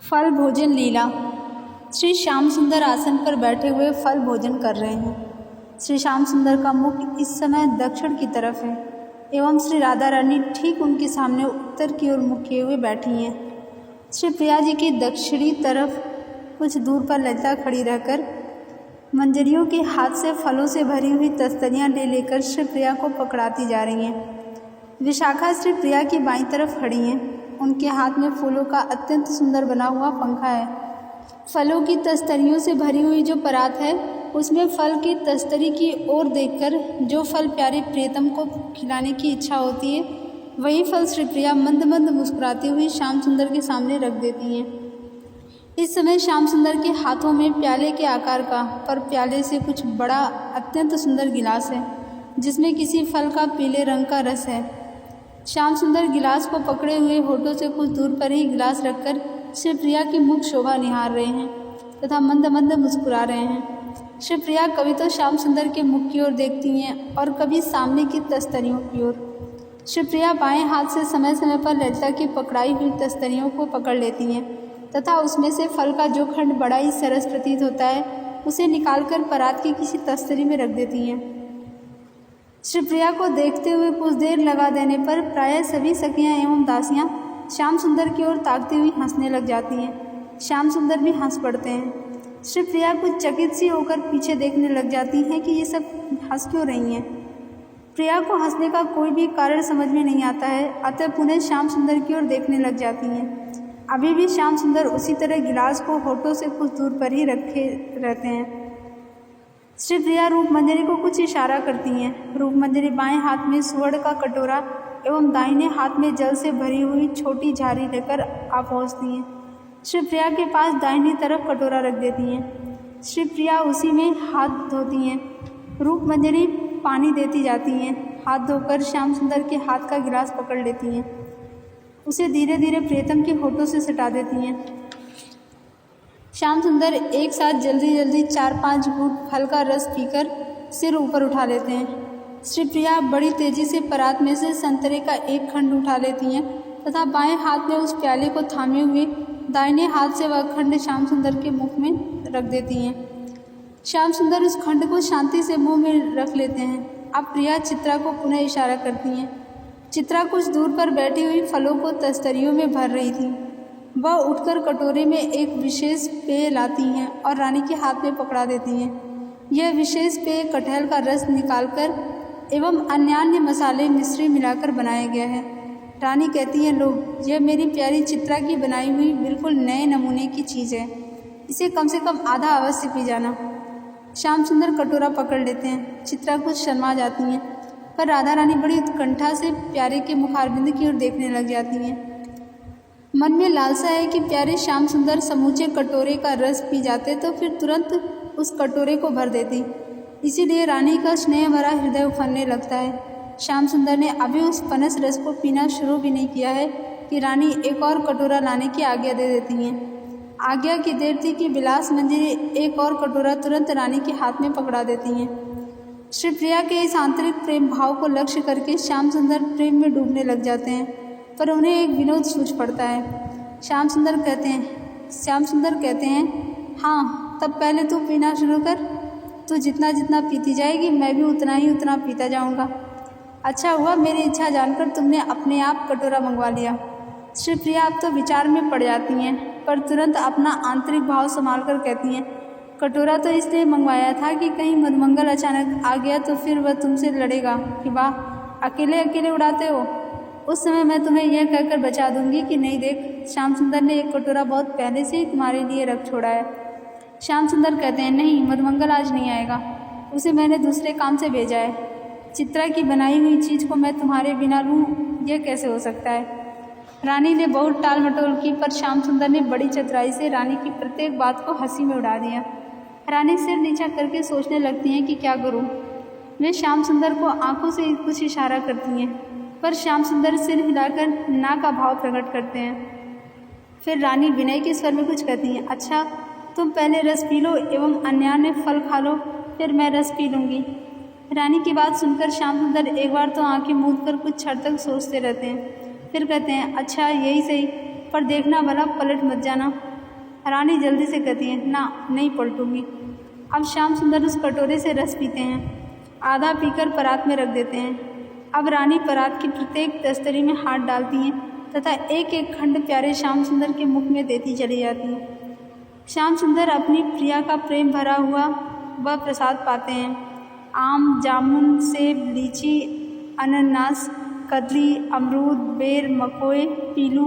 फल भोजन लीला। श्री श्याम सुंदर आसन पर बैठे हुए फल भोजन कर रहे हैं। श्री श्याम सुंदर का मुख इस समय दक्षिण की तरफ है एवं श्री राधा रानी ठीक उनके सामने उत्तर की ओर मुख किए हुए बैठी हैं। श्री प्रिया जी की दक्षिणी तरफ कुछ दूर पर ललिता खड़ी रहकर मंजरियों के हाथ से फलों से भरी हुई तस्तरियाँ ले लेकर श्री प्रिया को पकड़ाती जा रही हैं। विशाखा श्री प्रिया की बाईं तरफ खड़ी हैं। उनके हाथ में फूलों का अत्यंत सुंदर बना हुआ पंखा है। फलों की तस्तरियों से भरी हुई जो परात है उसमें फल की तस्तरी की ओर देखकर जो फल प्यारे प्रियतम को खिलाने की इच्छा होती है वही फल श्री प्रिया मंद मंद मुस्कुराती हुई श्याम सुंदर के सामने रख देती हैं। इस समय श्याम सुंदर के हाथों में प्याले के आकार का पर प्याले से कुछ बड़ा अत्यंत सुंदर गिलास है जिसमें किसी फल का पीले रंग का रस है। श्याम सुंदर गिलास को पकड़े हुए होठों से कुछ दूर पर ही गिलास रखकर श्री प्रिया की मुख शोभा निहार रहे हैं तथा मंद मंद मुस्कुरा रहे हैं। श्री प्रिया कभी तो श्याम सुंदर के मुख की ओर देखती हैं और कभी सामने की तस्तरियों की ओर। श्री प्रिया बाएं हाथ से समय समय पर ललिता की पकड़ाई हुई तस्तरियों को पकड़ लेती हैं तथा उसमें से फल का जो खंड बड़ा ही सरस प्रतीत होता है उसे निकालकर परात की किसी तस्तरी में रख देती हैं। श्री प्रिया को देखते हुए कुछ देर लगा देने पर प्रायः सभी सखियाँ एवं दासियाँ श्याम सुंदर की ओर ताकती हुई हंसने लग जाती हैं। श्याम सुंदर भी हंस पड़ते हैं। श्री प्रिया कुछ चकित सी होकर पीछे देखने लग जाती हैं कि ये सब हंस क्यों रही हैं। प्रिया को हंसने का कोई भी कारण समझ में नहीं आता है, अतः पुनः श्याम सुंदर की ओर देखने लग जाती हैं। अभी भी श्याम सुंदर उसी तरह गिलास को होठों से कुछ दूर पर ही रखे रहते हैं। श्री प्रिया रूपमंजरी को कुछ इशारा करती हैं। रूपमंजरी बाएं हाथ में स्वर्ण का कटोरा एवं दाहिने हाथ में जल से भरी हुई छोटी झारी लेकर आ पहुँचती हैं। श्री प्रिया के पास दाहिनी तरफ कटोरा रख देती हैं। श्री प्रिया उसी में हाथ धोती हैं। रूपमंजरी पानी देती जाती हैं। हाथ धोकर श्याम सुंदर के हाथ का गिलास पकड़ लेती हैं। उसे धीरे धीरे प्रियतम के होठों से सटा देती हैं। श्याम सुंदर एक साथ जल्दी जल्दी 4-5 घूंट फल का रस पीकर सिर ऊपर उठा लेते हैं। श्री प्रिया बड़ी तेजी से परात में से संतरे का एक खंड उठा लेती हैं तथा बाएं हाथ में उस प्याले को थामे हुए दाहिने हाथ से वह खंड श्याम सुंदर के मुख में रख देती हैं। श्याम सुंदर उस खंड को शांति से मुंह में रख लेते हैं। अब प्रिया चित्रा को पुनः इशारा करती हैं। चित्रा कुछ दूर पर बैठी हुई फलों को तस्तरियों में भर रही थी। वह उठकर कटोरे में एक विशेष पेय लाती हैं और रानी के हाथ में पकड़ा देती हैं। यह विशेष पेय कटहल का रस निकालकर एवं अन्य मसाले मिश्री मिलाकर बनाया गया है। रानी कहती हैं, लो, यह मेरी प्यारी चित्रा की बनाई हुई बिल्कुल नए नमूने की चीज़ है। इसे कम से कम आधा अवश्य पी जाना। श्याम सुंदर कटोरा पकड़ लेते हैं। चित्रा कुछ शर्मा जाती हैं पर राधा रानी बड़ी उत्कंठा से प्यारे के मुखारबिंद की ओर देखने लग जाती हैं। मन में लालसा है कि प्यारे श्याम सुंदर समूचे कटोरे का रस पी जाते तो फिर तुरंत उस कटोरे को भर देती। इसीलिए रानी का स्नेह भरा हृदय उफरने लगता है। श्याम सुंदर ने अभी उस पनस रस को पीना शुरू भी नहीं किया है कि रानी एक और कटोरा लाने की आज्ञा दे देती हैं। आज्ञा की देर थी कि विलास मंजरी एक और कटोरा तुरंत रानी के हाथ में पकड़ा देती हैं। श्री प्रिया के इस आंतरिक प्रेम भाव को लक्ष्य करके श्याम सुंदर प्रेम में डूबने लग जाते हैं पर उन्हें एक विनोद सूझ पड़ता है। श्याम सुंदर कहते हैं, हाँ, तब पहले तू पीना शुरू कर। तू जितना जितना पीती जाएगी मैं भी उतना पीता जाऊंगा। अच्छा हुआ मेरी इच्छा जानकर तुमने अपने आप कटोरा मंगवा लिया। श्री प्रिया अब तो विचार में पड़ जाती हैं पर तुरंत अपना आंतरिक भाव संभाल कर कहती हैं, कटोरा तो इसलिए मंगवाया था कि कहीं मधुमंगल अचानक आ गया तो फिर वह तुमसे लड़ेगा कि वाह, अकेले अकेले उड़ाते हो। उस समय मैं तुम्हें यह कहकर बचा दूंगी कि नहीं, देख, श्याम सुंदर ने एक कटोरा बहुत पहले से ही तुम्हारे लिए रख छोड़ा है। श्याम सुंदर कहते हैं, नहीं, मधुमंगल आज नहीं आएगा, उसे मैंने दूसरे काम से भेजा है। चित्रा की बनाई हुई चीज़ को मैं तुम्हारे बिना लूँ, यह कैसे हो सकता है। रानी ने बहुत टाल मटोल की पर श्याम सुंदर ने बड़ी चतुराई से रानी की प्रत्येक बात को हंसी में उड़ा दिया। रानी सिर नीचा करके सोचने लगती हैं कि क्या करूँ। वे श्याम सुंदर को आंखों से कुछ इशारा करती हैं पर श्याम सुंदर सिर हिलाकर ना का भाव प्रकट करते हैं। फिर रानी विनय के स्वर में कुछ कहती हैं, अच्छा, तुम पहले रस पी लो एवं अन्य फल खा लो, फिर मैं रस पी लूँगी। रानी की बात सुनकर श्याम सुंदर एक बार तो आंखें मूंद कर कुछ क्षण तक सोचते रहते हैं। फिर कहते हैं, अच्छा यही सही, पर देखना भला पलट मत जाना। रानी जल्दी से कहती है, ना नहीं पलटूंगी। अब श्याम सुंदर उस कटोरे से रस पीते हैं, आधा पीकर परात में रख देते हैं। अब रानी परात की प्रत्येक तस्तरी में हाथ डालती हैं तथा एक एक खंड प्यारे श्याम सुंदर के मुख में देती चली जाती हैं। श्याम सुंदर अपनी प्रिया का प्रेम भरा हुआ वह प्रसाद पाते हैं। आम, जामुन, सेब, लीची, अनानास, कदली, अमरूद, बेर, मकोए, पीलू,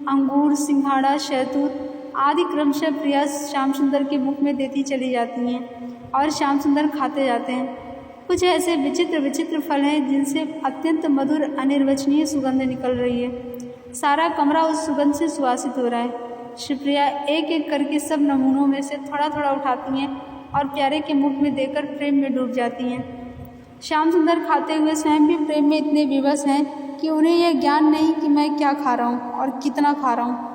अंगूर, सिंघाड़ा, शहतूत आदि क्रमशः प्रिया श्याम सुंदर के मुख में देती चली जाती हैं और श्याम सुंदर खाते जाते हैं। कुछ ऐसे विचित्र विचित्र फल हैं जिनसे अत्यंत मधुर अनिर्वचनीय सुगंध निकल रही है। सारा कमरा उस सुगंध से सुवासित हो रहा है। शिवप्रिया एक एक करके सब नमूनों में से थोड़ा थोड़ा उठाती हैं और प्यारे के मुख में देकर प्रेम में डूब जाती हैं। श्याम सुंदर खाते हुए स्वयं भी प्रेम में इतने विवश हैं कि उन्हें यह ज्ञान नहीं कि मैं क्या खा रहा हूँ और कितना खा रहा हूँ।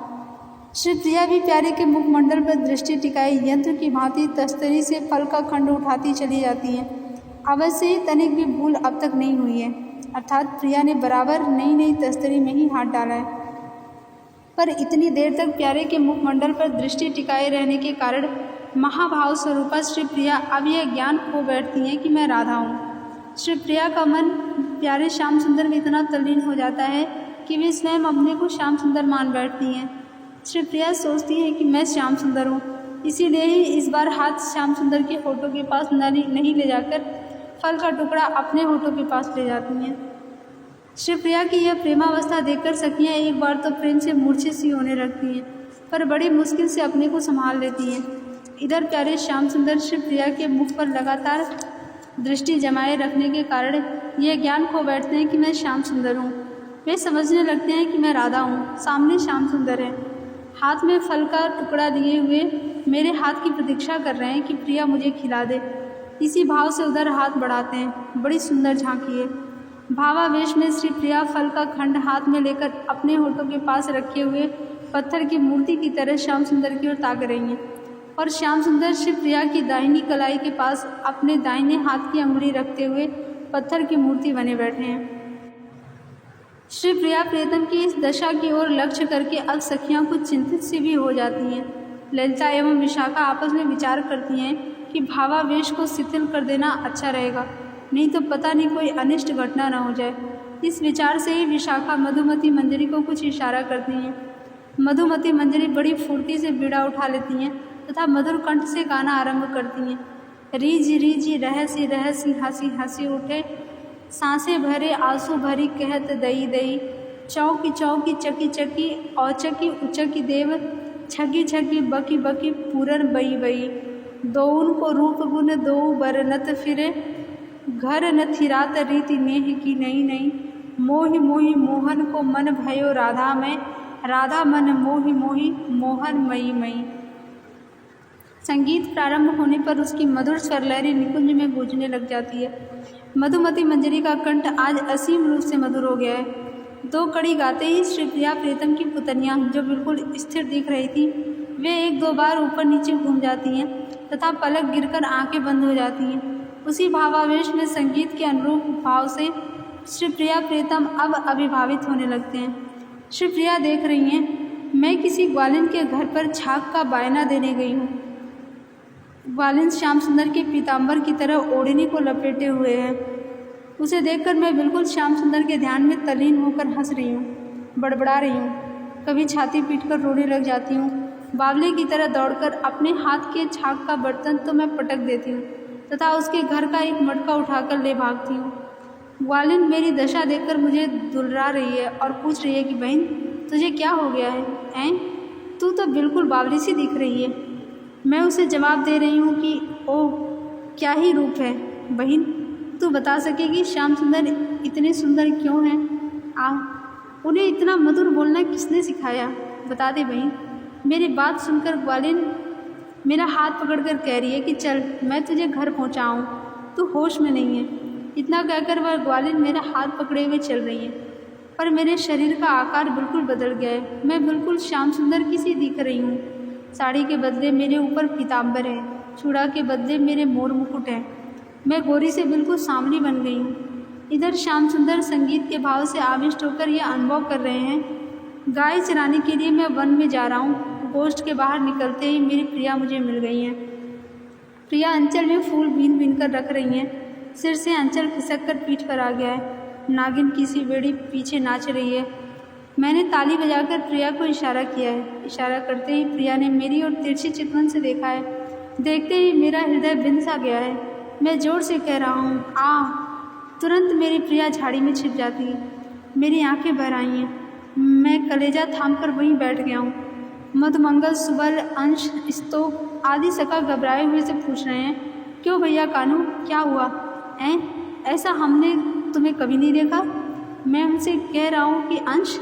शिवप्रिया भी प्यारे के मुखमंडल पर दृष्टि टिकाई यंत्र की भांति तस्तरी से फल का खंड उठाती चली जाती हैं। अवश्य ही तनिक भी भूल अब तक नहीं हुई है, अर्थात प्रिया ने बराबर नई नई तस्तरी में ही हाथ डाला है। पर इतनी देर तक प्यारे के मुखमंडल पर दृष्टि टिकाए रहने के कारण महाभाव स्वरूपा शिवप्रिया अब यह ज्ञान खो बैठती हैं कि मैं राधा हूँ। शिवप्रिया का मन प्यारे श्याम सुंदर में इतना तल्लीन हो जाता है कि वे स्वयं अपने को श्याम सुंदर मान बैठती हैं। शिवप्रिया सोचती है कि मैं श्याम सुंदर हूँ, इसीलिए ही इस बार हाथ श्याम सुंदर के होठों के पास नहीं ले जाकर फल का टुकड़ा अपने होठों के पास ले जाती हैं। शिवप्रिया की यह प्रेमावस्था देखकर सखियाँ एक बार तो प्रेम से मूर्छित सी होने लगती हैं, पर बड़ी मुश्किल से अपने को संभाल लेती हैं। इधर प्यारे श्याम सुंदर शिवप्रिया के मुख पर लगातार दृष्टि जमाए रखने के कारण यह ज्ञान खो बैठते हैं कि मैं श्याम सुंदर हूँ। वे समझने लगते हैं कि मैं राधा हूँ, सामने श्याम सुंदर है, हाथ में फल का टुकड़ा लिए हुए मेरे हाथ की प्रतीक्षा कर रहे हैं कि प्रिया मुझे खिला दे। इसी भाव से उधर हाथ बढ़ाते हैं। बड़ी सुंदर झांकी है। भावावेश में श्री प्रिया फल का खंड हाथ में लेकर अपने होठों के पास रखे हुए पत्थर की मूर्ति की तरह श्याम सुंदर की ओर ताक रही हैं और श्याम सुंदर शिवप्रिया की दाहिनी कलाई के पास अपने दाहिने हाथ की अंगुली रखते हुए पत्थर की मूर्ति बने बैठे हैं। शिवप्रिया प्रियतम की इस दशा की ओर लक्ष्य करके अब सखियां कुछ चिंतित सी भी हो जाती हैं। ललिता एवं विशाखा आपस में विचार करती हैं कि भावावेश को शिथिल कर देना अच्छा रहेगा, नहीं तो पता नहीं कोई अनिष्ट घटना न हो जाए। इस विचार से ही विशाखा मधुमती मंजरी को कुछ इशारा करती हैं। मधुमती मंजरी बड़ी फुर्ती से बीड़ा उठा लेती हैं तथा मधुर कंठ से गाना आरंभ करती हैं। रीझी रीझी रहसी रहसी हंसी हंसी उठे, सांसें भरे आंसू भरी कहत दई दई, चौकी चौकी चकी चकी औचकी उचकी देव, छगी छगी बकी बकी पूरन बई बई, दोउन को रूप गुण दो बरनत फिरे, घर न थिरात रीति नेह की नई नई, मोहि मोहि मोहन को मन भयो राधा में, राधा मन मोहि मोहि मोहन मई मई। संगीत प्रारंभ होने पर उसकी मधुर स्वरलहरी निकुंज में गूंजने लग जाती है। मधुमती मंजरी का कंठ आज असीम रूप से मधुर हो गया है। दो कड़ी गाते ही शिवप्रिया प्रीतम की पुतनियाँ जो बिल्कुल स्थिर दिख रही थी, वे एक दो बार ऊपर नीचे घूम जाती हैं तथा पलक गिरकर आंखें बंद हो जाती हैं। उसी भावावेश में संगीत के अनुरूप भाव से शिवप्रिया प्रीतम अब अभिभावित होने लगते हैं। शिवप्रिया देख रही हैं, मैं किसी ग्वालिन के घर पर छाक का बायना देने गई हूँ। ग्वालिन श्याम सुंदर के पीताम्बर की तरह ओढ़नी को लपेटे हुए है। उसे देखकर मैं बिल्कुल श्याम सुंदर के ध्यान में तल्लीन होकर हंस रही हूँ, बड़बड़ा रही हूँ, कभी छाती पीटकर रोने लग जाती हूँ। बावले की तरह दौड़कर अपने हाथ के छाक का बर्तन तो मैं पटक देती हूँ तथा उसके घर का एक मटका उठाकर ले भागती हूँ। ग्वालिन मेरी दशा देखकर मुझे दुलरा रही है और पूछ रही है कि बहन तुझे क्या हो गया है? तू तो बिल्कुल बावली सी दिख रही है। मैं उसे जवाब दे रही हूँ कि ओह क्या ही रूप है बहन, तू बता सकेगी श्याम सुंदर इतने सुंदर क्यों हैं? उन्हें इतना मधुर बोलना किसने सिखाया, बता दे बहन। मेरी बात सुनकर ग्वालिन मेरा हाथ पकड़कर कह रही है कि चल मैं तुझे घर पहुँचाऊँ, तू होश में नहीं है। इतना कहकर वह ग्वालिन मेरा हाथ पकड़े हुए चल रही है, पर मेरे शरीर का आकार बिल्कुल बदल गया है। मैं बिल्कुल श्याम सुंदर की सी दिख रही हूँ। साड़ी के बदले मेरे ऊपर पीताम्बर है, चूड़ा के बदले मेरे मोर मुकुट है। मैं गोरी से बिल्कुल सांवली बन गई हूँ। इधर श्याम सुंदर संगीत के भाव से आविष्ट होकर यह अनुभव कर रहे हैं, गाय चराने के लिए मैं वन में जा रहा हूँ। गोष्ठ के बाहर निकलते ही मेरी प्रिया मुझे मिल गई हैं। प्रिया अंचल में फूल बीन बीन कर रख रही हैं। सिर से अंचल खिसक कर पीठ पर आ गया है। नागिन की सी बेड़ी पीछे नाच रही है। मैंने ताली बजाकर प्रिया को इशारा किया है। इशारा करते ही प्रिया ने मेरी ओर तिरछी चितवन से देखा है। देखते ही मेरा हृदय बिंद सा गया है। मैं जोर से कह रहा हूँ, आ। तुरंत मेरी प्रिया झाड़ी में छिप जाती है। मेरी आंखें भर आई हैं। मैं कलेजा थाम कर वहीं बैठ गया हूँ। मधुमंगल, सुबल, अंश, स्तोक आदि सखा घबराए हुए से पूछ रहे हैं, क्यों भैया कानू, क्या हुआ? ऐसा हमने तुम्हें कभी नहीं देखा। मैं उनसे कह रहा हूँ कि अंश,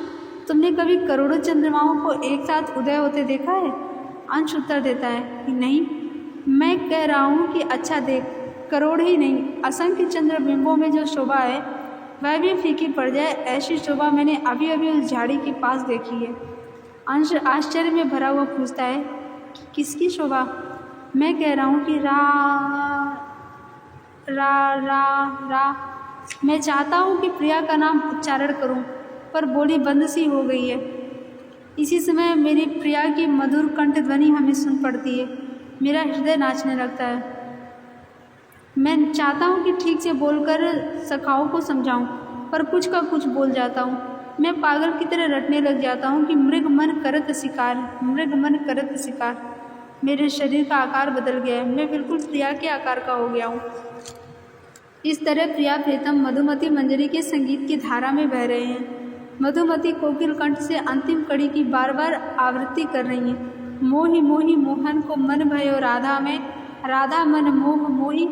तुमने कभी करोड़ों चंद्रमाओं को एक साथ उदय होते देखा है? अंश उत्तर देता है कि नहीं। मैं कह रहा हूँ कि अच्छा देख, करोड़ ही नहीं, असंख्य चंद्रबिंबों में जो शोभा है वह भी फीकी पड़ जाए, ऐसी शोभा मैंने अभी अभी उस झाड़ी के पास देखी है। अंश आश्चर्य में भरा हुआ पूछता है कि किसकी शोभा? मैं कह रहा हूँ कि रा रा रा रा। मैं चाहता हूँ कि प्रिया का नाम उच्चारण करूँ, पर बोली बंद सी हो गई है। इसी समय मेरी प्रिया की मधुर कंठ ध्वनि हमें सुन पड़ती है। मेरा हृदय नाचने लगता है। मैं चाहता हूँ कि ठीक से बोलकर सखाओं को समझाऊँ, पर कुछ का कुछ बोल जाता हूँ। मैं पागल की तरह रटने लग जाता हूँ कि मृग मन करत शिकार, मृग मन करत शिकार। मेरे शरीर का आकार बदल गया है। मैं बिल्कुल प्रिया के आकार का हो गया हूँ। इस तरह प्रिया प्रीतम मधुमती मंजरी के संगीत की धारा में बह रहे हैं। मधुमती कोकिल कंठ से अंतिम कड़ी की बार बार आवृत्ति कर रही हैं। मोहि मोहि मोहन को मन भयो राधा में, राधा मन मोह मोहि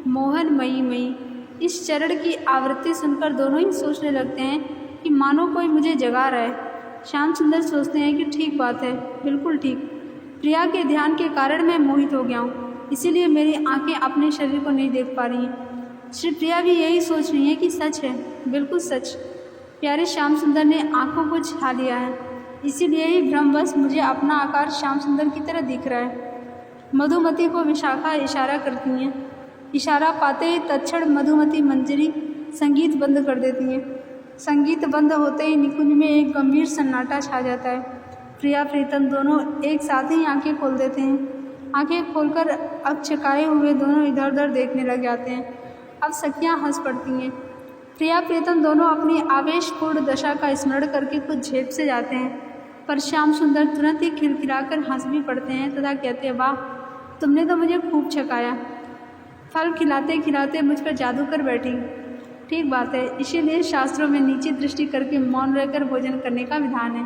मोहन मई मई। इस चरण की आवृत्ति सुनकर दोनों ही सोचने लगते हैं कि मानो कोई मुझे जगा रहा है। श्याम सुंदर सोचते हैं कि ठीक बात है, बिल्कुल ठीक। प्रिया के ध्यान के कारण मैं मोहित हो गया हूँ, इसीलिए मेरी आंखें अपने शरीर को नहीं देख पा रही हैं। श्री प्रिया भी यही सोच रही है कि सच है, बिल्कुल सच। प्यारे श्याम सुंदर ने आंखों को छा लिया है, इसीलिए ही भ्रमवश मुझे अपना आकार श्याम सुंदर की तरह दिख रहा है। मधुमती को विशाखा इशारा करती हैं। इशारा पाते ही तत्क्षण मधुमती मंजरी संगीत बंद कर देती हैं। संगीत बंद होते ही निकुंज में एक गंभीर सन्नाटा छा जाता है। प्रिया प्रीतम दोनों एक साथ ही आंखें खोल देते हैं। आंखें खोलकर अकचकाए हुए दोनों इधर उधर देखने लग जाते हैं। अब सखियां हंस पड़ती हैं। प्रिया प्रीतम दोनों अपनी आवेशपूर्ण दशा का स्मरण करके कुछ झेप से जाते हैं, पर श्याम सुंदर तुरंत ही खिलखिलाकर हंस भी पड़ते हैं तथा कहते हैं, वाह, तुमने तो मुझे खूब छकाया। फल खिलाते खिलाते मुझ पर जादू कर बैठी। ठीक बात है, इसीलिए शास्त्रों में नीची दृष्टि करके मौन रहकर भोजन करने का विधान है।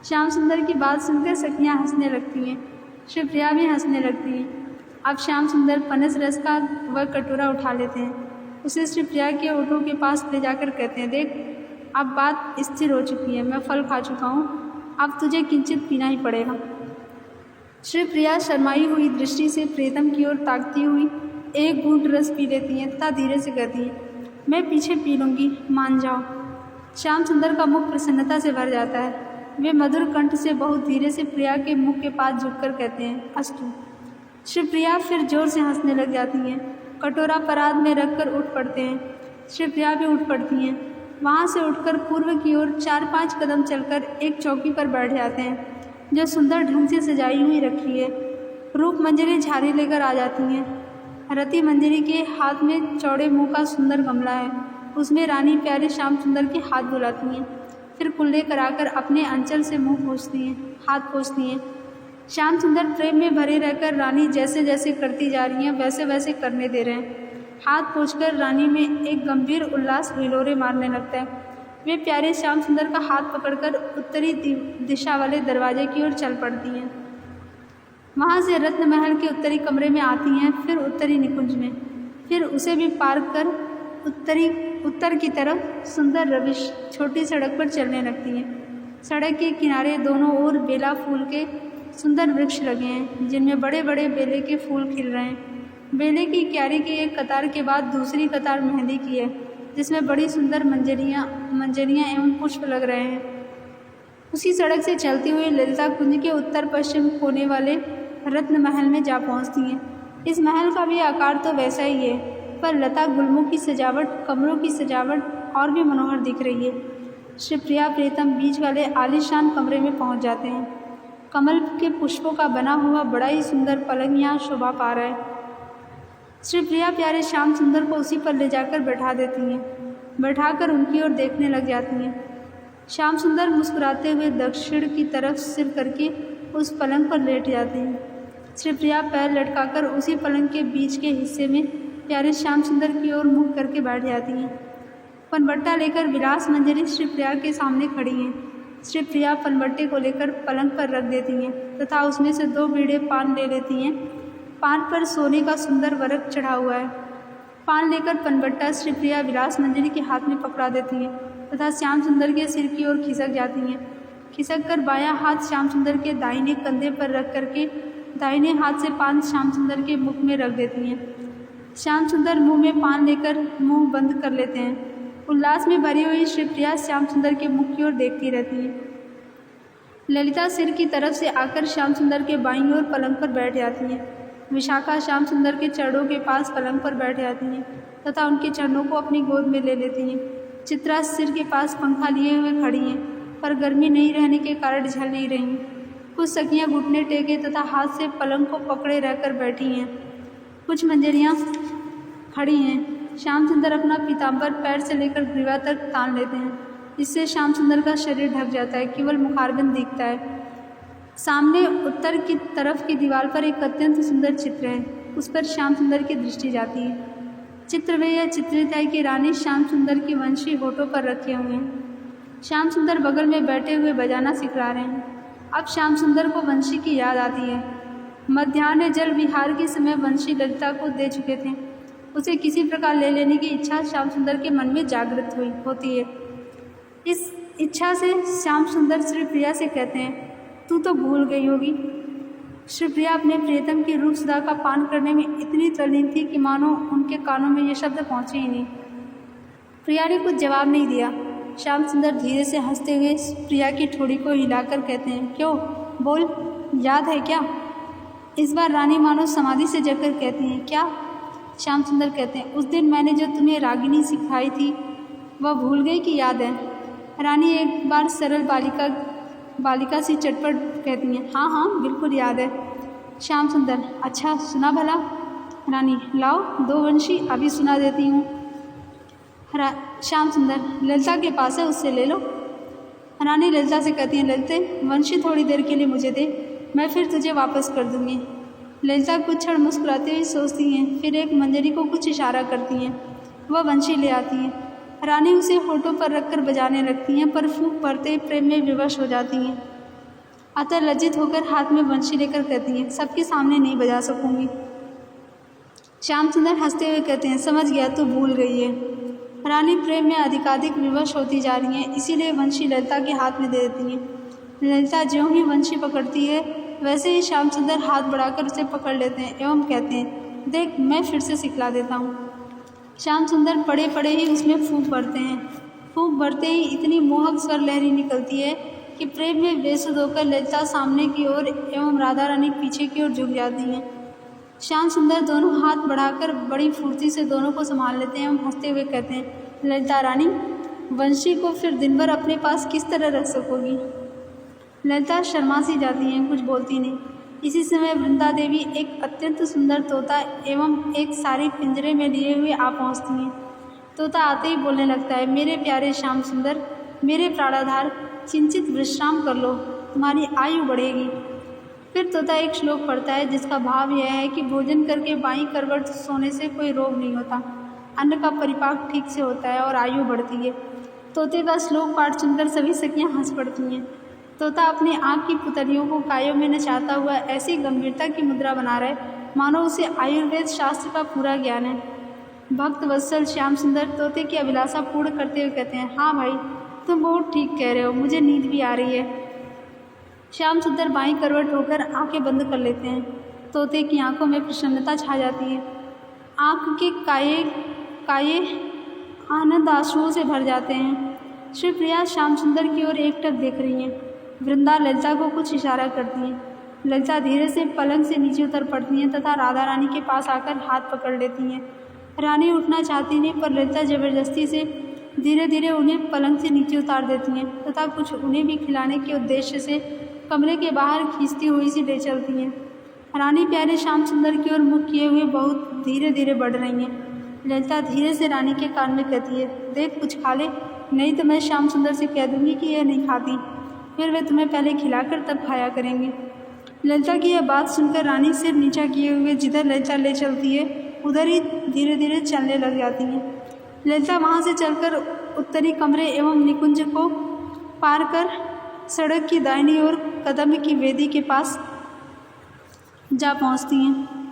श्याम सुंदर की बात सुनकर सखियां हंसने लगती हैं। श्री प्रिया भी हंसने लगती हैं। अब श्याम सुंदर पनस रस का वह कटोरा उठा लेते हैं, उसे श्री प्रिया के ओठों के पास ले जाकर कहते हैं, देख, अब बात स्थिर हो चुकी है, मैं फल खा चुका हूँ, अब तुझे किंचित पीना ही पड़ेगा। श्री प्रिया शर्माई हुई दृष्टि से प्रीतम की ओर ताकती हुई एक घूंट रस पी लेती हैं तथा धीरे से कहती हैं, मैं पीछे पी लूँगी, मान जाओ। श्याम सुंदर का मुख प्रसन्नता से भर जाता है। वे मधुर कंठ से बहुत धीरे से प्रिया के मुख के पास झुककर कहते हैं, अस्तु। श्री प्रिया फिर जोर से हंसने लग जाती हैं। कटोरा परात में रखकर उठ पड़ते हैं। श्री प्रिया भी उठ पड़ती हैं। वहाँ से उठकर पूर्व की ओर 4-5 कदम चलकर एक चौकी पर बैठ जाते हैं, जो सुंदर ढंग से सजाई हुई रखी है। रूप मंजरी झाड़ी लेकर आ जाती हैं। रति मंजरी के हाथ में चौड़े मुंह का सुंदर गमला है, उसमें रानी प्यारे श्याम सुंदर के हाथ बुलाती हैं, फिर कुल्ले कराकर अपने अंचल से मुंह पोंछती हैं, हाथ पोंछती हैं। श्याम सुंदर प्रेम में भरे रहकर रानी जैसे जैसे करती जा रही हैं वैसे वैसे करने दे रहे हैं। हाथ पोंछकर रानी में एक गंभीर उल्लास हिलोरे मारने लगता है। वे प्यारे श्याम सुंदर का हाथ पकड़कर उत्तरी दिशा वाले दरवाजे की ओर चल पड़ती हैं। वहाँ से रत्न महल के उत्तरी कमरे में आती हैं, फिर उत्तरी निकुंज में, फिर उसे भी पार कर उत्तर की तरफ सुंदर रविश छोटी सड़क पर चलने लगती हैं। सड़क के किनारे दोनों ओर बेला फूल के सुंदर वृक्ष लगे हैं, जिनमें बड़े बड़े बेले के फूल खिल रहे हैं। बेले की क्यारी की एक कतार के बाद दूसरी कतार मेहंदी की है, जिसमें बड़ी सुंदर मंजरियाँ एवं पुष्प लग रहे हैं। उसी सड़क से चलती हुई ललिता कुंज के उत्तर पश्चिम कोने वाले रत्न महल में जा पहुंचती हैं। इस महल का भी आकार तो वैसा ही है, पर लता गुल्मों की सजावट, कमरों की सजावट और भी मनोहर दिख रही है। श्री प्रिया प्रीतम बीच वाले आलीशान कमरे में पहुंच जाते हैं। कमल के पुष्पों का बना हुआ बड़ा ही सुंदर पलंग यहाँ शोभा पा रहा है। श्री प्रिया प्यारे श्याम सुंदर को उसी पर ले जाकर बैठा देती हैं, बैठाकर उनकी ओर देखने लग जाती हैं। श्याम सुंदर मुस्कुराते हुए दक्षिण की तरफ सिर करके उस पलंग पर लेट जाते हैं। श्री प्रिया पैर लटकाकर उसी पलंग के बीच के हिस्से में प्यारे श्याम सुंदर की ओर मुँह करके बैठ जाती हैं। पनबट्टा लेकर विलास मंजरी श्री प्रिया के सामने खड़ी हैं। श्री प्रिया पनबट्टे को लेकर पलंग पर रख देती हैं तथा उसमें से 2 बीड़े पान ले लेती हैं। पान पर सोने का सुंदर वर्क चढ़ा हुआ है। पान लेकर पनबट्टा श्री प्रिया विलास मंजरी के हाथ में पकड़ा देती हैं तथा श्याम सुंदर के सिर की ओर खिसक जाती हैं। खिसक कर बायां हाथ श्याम सुंदर के दाहिने कंधे पर रख करके दाहिने हाथ से पान श्याम सुंदर के मुख में रख देती हैं। श्याम सुंदर मुंह में पान लेकर मुंह बंद कर लेते हैं। उल्लास में भरी हुई श्री प्रिया श्याम सुंदर के मुख की ओर देखती रहती है। ललिता सिर की तरफ से आकर श्याम सुंदर के बाईं ओर पलंग पर बैठ जाती हैं। विशाखा श्याम सुंदर के चरणों के पास पलंग पर बैठ जाती हैं तथा उनके चरणों को अपनी गोद में ले लेती हैं। चित्रा सिर के पास पंखा लिए हुए खड़ी हैं, पर गर्मी नहीं रहने के कारण झल नहीं रही। कुछ सखियां घुटने टेके तथा हाथ से पलंग को पकड़े रहकर बैठी हैं। कुछ मंजरियां खड़ी हैं। श्याम सुंदर अपना पीताम्बर पैर से लेकर ग्रीवा तक तान लेते हैं, जिससे श्याम सुंदर का शरीर ढक जाता है, केवल मुखारबिंद दिखता है। सामने उत्तर की तरफ की दीवार पर एक अत्यंत सुंदर चित्र है। उस पर श्याम सुंदर की दृष्टि जाती है। चित्र में यह चित्रित है कि रानी श्याम सुंदर की वंशी होठों पर रखे हुए हैं। श्याम सुंदर बगल में बैठे हुए बजाना सिखला रहे हैं। अब श्याम सुंदर को वंशी की याद आती है। मध्याह्न जल विहार के समय वंशी ललिता को दे चुके थे। उसे किसी प्रकार ले लेने की इच्छा श्याम सुंदर के मन में जागृत होती है। इस इच्छा से श्याम सुंदर श्री प्रिया से कहते हैं, तू तो भूल गई होगी। श्री प्रिया अपने प्रियतम की रूप सुधा का पान करने में इतनी तल्लीन थी कि मानो उनके कानों में ये शब्द पहुँचे ही नहीं। प्रिया ने कुछ जवाब नहीं दिया। श्याम सुंदर धीरे से हंसते हुए प्रिया की ठोड़ी को हिलाकर कहते हैं, क्यों, बोल, याद है क्या? इस बार रानी मानो समाधि से जगकर कहती हैं, क्या? श्याम सुंदर कहते हैं, उस दिन मैंने जो तुम्हें रागिनी सिखाई थी वह भूल गई कि याद है? रानी एक बार सरल बालिका सी चटपट कहती हैं, हाँ हाँ बिल्कुल याद है। श्याम सुंदर, अच्छा सुना भला। रानी, लाओ 2 वंशी अभी सुना देती हूँ। श्याम सुंदर, ललिता के पास है, उससे ले लो। रानी ललिता से कहती हैं, ललिते वंशी थोड़ी देर के लिए मुझे दे, मैं फिर तुझे वापस कर दूँगी। ललिता कुछ क्षण मुस्कुराते हुए सोचती हैं, फिर एक मंजरी को कुछ इशारा करती हैं। वह वंशी ले आती हैं। रानी उसे होठों पर रखकर बजाने लगती हैं, पर फूंक पड़ते ही प्रेम में विवश हो जाती हैं। अतः लज्जित होकर हाथ में वंशी लेकर कहती हैं, सबके सामने नहीं बजा सकूंगी। श्याम सुंदर हंसते हुए कहते हैं, समझ गया, तू भूल गई है। रानी प्रेम में अधिकाधिक विवश होती जा रही हैं, इसीलिए वंशी ललिता के हाथ में दे देती हैं। ललिता ज्यों ही वंशी पकड़ती है वैसे ही श्याम सुंदर हाथ बढ़ाकर उसे पकड़ लेते हैं एवं कहते हैं, देख मैं फिर से सिखला देता हूँ। श्याम सुंदर पड़े पड़े ही उसमें फूंक भरते हैं। फूंक भरते ही इतनी मोहक स्वर लहरी निकलती है कि प्रेम में बेसुध होकर ललिता सामने की ओर एवं राधा रानी पीछे की ओर झुक जाती हैं। श्याम सुंदर दोनों हाथ बढ़ाकर बड़ी फुर्ती से दोनों को संभाल लेते हैं एवं हंसते हुए कहते हैं, ललिता रानी, वंशी को फिर दिन भर अपने पास किस तरह रख सकोगी? ललिता शर्मा सी जाती हैं, कुछ बोलती नहीं। इसी समय वृंदा देवी एक अत्यंत सुंदर तोता एवं एक सारी पिंजरे में लिए हुए आ पहुँचती हैं। तोता आते ही बोलने लगता है, मेरे प्यारे श्याम सुंदर, मेरे प्राणाधार, किंचित विश्राम कर लो, तुम्हारी आयु बढ़ेगी। फिर तोता एक श्लोक पढ़ता है जिसका भाव यह है कि भोजन करके बाईं करवट सोने से कोई रोग नहीं होता, अन्न का परिपाक ठीक से होता है और आयु बढ़ती है। तोते का श्लोक पाठ सुनकर सभी सखियाँ हंस पड़ती हैं। तोता अपनी आँख की पुतलियों को कायों में नचाता हुआ ऐसी गंभीरता की मुद्रा बना रहा है मानो उसे आयुर्वेद शास्त्र का पूरा ज्ञान है। भक्त वत्सल श्याम सुंदर तोते की अभिलाषा पूर्ण करते हुए कहते हैं, हाँ भाई, तुम बहुत ठीक कह रहे हो, मुझे नींद भी आ रही है। श्याम सुंदर बाईं करवट होकर आंखें बंद कर लेते हैं। तोते की आंखों में प्रसन्नता छा जाती है। आँख के काये आनंद आंसुओं से भर जाते हैं। श्री प्रिया श्याम सुंदर की ओर एकटक देख रही हैं। वृंदा ललिता को कुछ इशारा करती हैं। ललिता धीरे से पलंग से नीचे उतर पड़ती हैं तथा राधा रानी के पास आकर हाथ पकड़ लेती हैं। रानी उठना चाहती नहीं, पर ललिता जबरदस्ती से धीरे धीरे उन्हें पलंग से नीचे उतार देती हैं तथा कुछ उन्हें भी खिलाने के उद्देश्य से कमरे के बाहर खींचती हुई सी ले चलती हैं। रानी प्यारे श्याम सुंदर की ओर मुख किए हुए बहुत धीरे धीरे बढ़ रही हैं। ललिता धीरे से रानी के कान में कहती है, देख कुछ खा ले, नहीं तो मैं श्याम सुंदर से कह दूंगी कि यह नहीं खाती, फिर वे तुम्हें पहले खिलाकर तब खाया करेंगे। ललिता की यह बात सुनकर रानी सिर नीचा किए हुए जिधर ललिता ले चलती है उधर ही धीरे धीरे चलने लग जाती हैं। ललिता वहाँ से चलकर उत्तरी कमरे एवं निकुंज को पार कर सड़क की दाहिनी ओर कदम की वेदी के पास जा पहुँचती हैं।